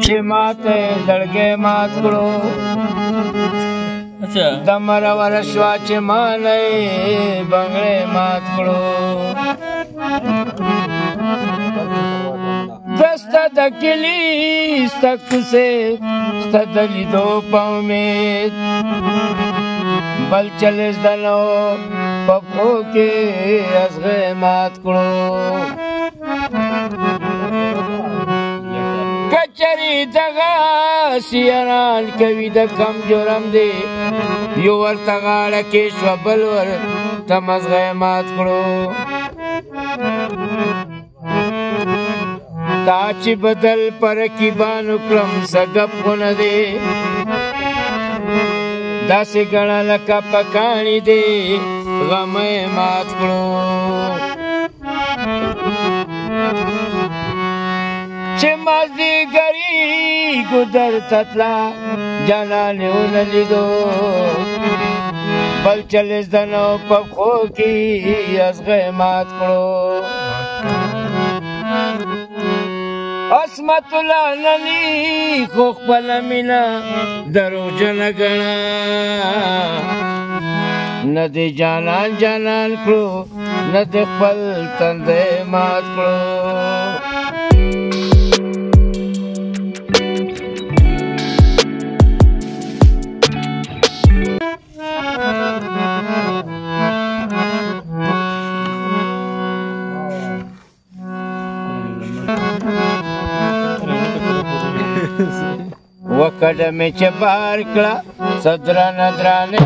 چې ماته زړګی مات کړو د مرور شوه چې مالی بنګړی مات کړو دسته د کلي سته کوڅې سته د لیدو په امید بل چل زده نه و په پښو کې ازغی مات کړو کچری دغه سیران کوي د کم جرم دی یو ورته غاړه کې شوه بل ورته مزغی مات کړو تا چې بدل په رقیبانو کړم څه ګپ خو نه دی داسې ګڼه لکه پکاڼي دی غمی مات کړو چې مازدیګري ګودر ته تله جانان یې ونه لیدو بل چل زده نه و په پښو کې ازغی مات کړو عصمت الله نني خو خپله مینه دروغجنه ګڼه نه دې جانان جانان کړو نه دې خپل تندی مات کړو وکړه مې چې بار کړه صدرانه درانې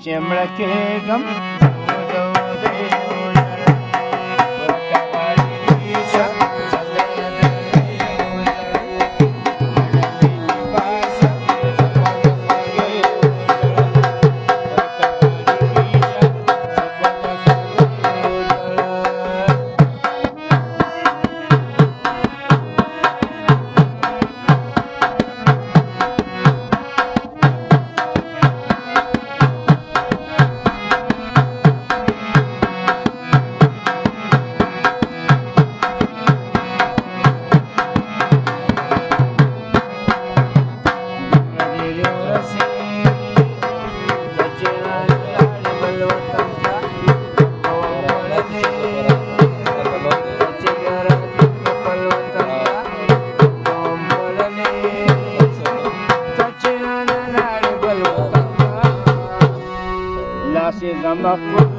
چمڑ کے غم I'm not